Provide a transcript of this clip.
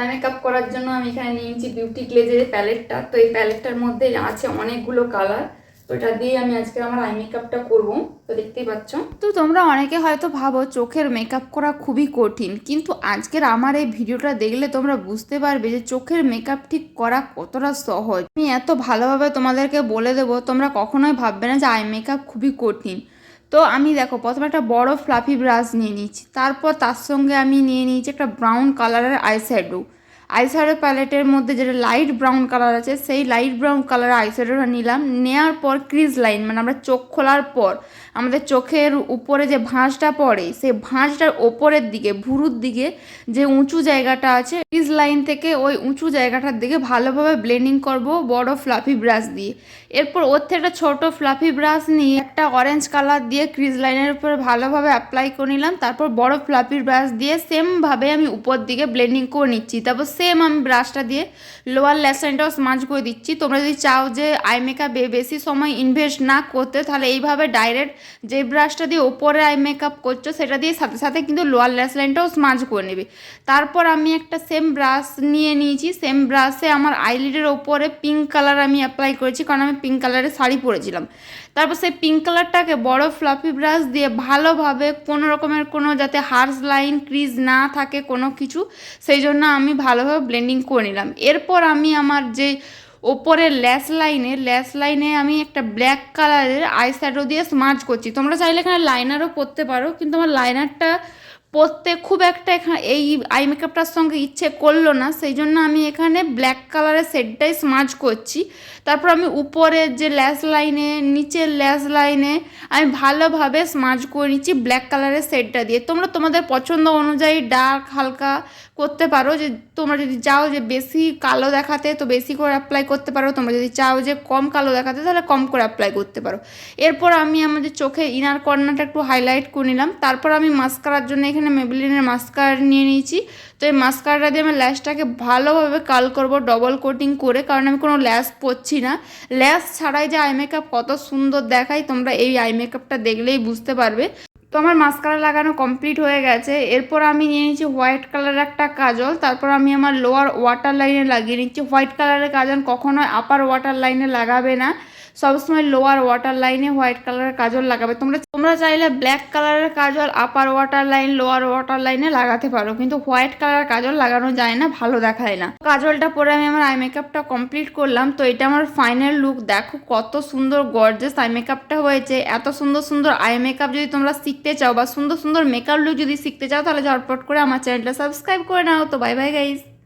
Eye makeup করার জন্য আমি এখানে নিয়েছি বিউটি গ্লেজের প্যালেটটা। তো এই প্যালেটটার মধ্যে আছে অনেকগুলো কালার, তো এটা দিয়ে আমি আজকে আমার আই মেকআপটা করবো। তো দেখতেই পাচ্ছ। তো তোমরা অনেকে হয়তো ভাবো চোখের মেকআপ করা খুবই কঠিন, কিন্তু আজকের আমার এই ভিডিওটা দেখলে তোমরা বুঝতে পারবে যে চোখের মেকআপ ঠিক করা কতটা সহজ। আমি এত ভালোভাবে তোমাদেরকে বলে দেবো, তোমরা কখনোই ভাববে না যে আই মেকআপ খুবই কঠিন। তো আমি দেখো প্রথমে একটা বড় ফ্লাফি ব্রাশ নিয়ে নিচ্ছি, তারপর তার সঙ্গে আমি নিয়ে নিয়েছি একটা ব্রাউন কালারের আইশ্যাডো প্যালেটের মধ্যে যেটা লাইট ব্রাউন কালার আছে সেই লাইট ব্রাউন কালারের আইশ্যাডোটা নিলাম। নেওয়ার পর ক্রিজ লাইন, মানে আমরা চোখ খোলার পর আমাদের চোখের উপরে যে ভাঁজটা পড়ে সেই ভাঁজটার ওপরের দিকে ভুরুর দিকে যে উঁচু জায়গাটা আছে, ক্রিজ লাইন থেকে ওই উঁচু জায়গাটার দিকে ভালোভাবে ব্লেন্ডিং করব বড় ফ্লাফি ব্রাশ দিয়ে। এরপর ওর থেকে একটা ছোটো ফ্লাফি ব্রাশ নিয়ে একটা অরেঞ্জ কালার দিয়ে ক্রিজ লাইনের উপরে ভালোভাবে অ্যাপ্লাই করে নিলাম। তারপর বড় ফ্লাফি ব্রাশ দিয়ে সেমভাবে আমি উপর দিকে ব্লেন্ডিং করে নিচ্ছি। তারপর সেম আমি ব্রাশটা দিয়ে লোয়ার ল্যাশ লাইনটাও স্মাজ করে দিচ্ছি। তোমরা যদি চাও যে আই মেকআপে বেশি সময় ইনভেস্ট না করতে, তাহলে এইভাবে ডাইরেক্ট যে ব্রাশটা দিয়ে ওপরে আই মেকআপ করছো সেটা দিয়ে সাথে সাথে কিন্তু লোয়ার ল্যাশ লাইনটাও স্মাজ করে নেবে। তারপর আমি একটা সেম ব্রাশ নিয়ে নিয়েছি, সেম ব্রাশে আমার আইলিডের ওপরে পিঙ্ক কালার আমি অ্যাপ্লাই করেছি, কারণ আমি পিঙ্ক কালারের শাড়ি পরেছিলাম। তারপর সেই পিঙ্ক কালারটাকে বড় ফ্লাফি ব্রাশ দিয়ে ভালোভাবে কোনো রকমের কোনো যাতে হার্শ লাইন ক্রিজ না থাকে কোনো কিছু, সেই জন্য আমি ভালোভাবে ব্লেন্ডিং করে নিলাম। এরপর আমি আমার যে ওপরের ল্যাশ লাইনে আমি একটা ব্ল্যাক কালারের আইশ্যাডো দিয়ে স্মাজ করছি। তোমরা চাইলে এখানে লাইনারও পরতে পারো, কিন্তু আমার লাইনারটা পরতে খুব একটা এখানে এই আই মেকআপটার সঙ্গে ইচ্ছে করলো না, সেই জন্য আমি এখানে ব্ল্যাক কালারের শেডটাই স্মাজ করছি। তারপর আমি উপরের যে ল্যাশ লাইনে নিচের ল্যাশ লাইনে আমি ভালোভাবে স্মাজ করে নিচ্ছি ব্ল্যাক কালারের শেডটা দিয়ে। তোমরা তোমাদের পছন্দ অনুযায়ী ডার্ক হালকা করতে পারো, যে তোমরা যদি চাও যে বেশি কালো দেখাতে তো বেশি করে অ্যাপ্লাই করতে পারো, তোমরা যদি চাও যে কম কালো দেখাতে তাহলে কম করে অ্যাপ্লাই করতে পারো। এরপর আমি আমাদের চোখে ইনার কর্নারটা একটু হাইলাইট করে নিলাম। তারপর আমি মাস্কারার জন্য এখানে মেবলিনের মাস্কারা নিয়ে নিয়েছি। তো এই মাস্কারাটা দিয়ে আমি ল্যাশটাকে ভালোভাবে কার্ল করবো ডবল কোটিং করে, কারণ আমি কোনো ল্যাশ পরছি না। ল্যাশ ছাড়াই যে আই মেকআপ কত সুন্দর দেখায় তোমরা এই আই মেকআপটা দেখলেই বুঝতে পারবে। তো আমার মাস্কারা লাগানো কমপ্লিট হয়ে গেছে। এরপর আমি নিয়ে নিচ্ছি হোয়াইট কালারের একটা কাজল। তারপর আমি আমার লোয়ার ওয়াটার লাইনে লাগিয়ে নিচ্ছি। হোয়াইট কালারের কাজল কখনোই আপার ওয়াটার লাইনে লাগাবে না, সবসময় লোয়ার ওয়াটার লাইনে হোয়াইট কালারের কাজল লাগাবে। তোমরা চাইলে ব্ল্যাক কালারের কাজল আপার ওয়াটার লাইন লোয়ার ওয়াটার লাইনে লাগাতে পারো, কিন্তু হোয়াইট কালারের কাজল লাগানো যায় না, ভালো দেখায় না। কাজলটা পরে আমি আমার আই মেকআপটা কমপ্লিট করলাম। তো এটা আমার ফাইনাল লুক, দেখো কত সুন্দর গর্জিয়াস আই মেকআপটা হয়েছে। এত সুন্দর সুন্দর আই মেকআপ যদি তোমরা শিখতে চাও বা সুন্দর সুন্দর মেকআপ লুক যদি শিখতে চাও, তাহলে ঝটপট করে আমার চ্যানেলটা সাবস্ক্রাইব করে নাও। তো বাই বাই গাইস।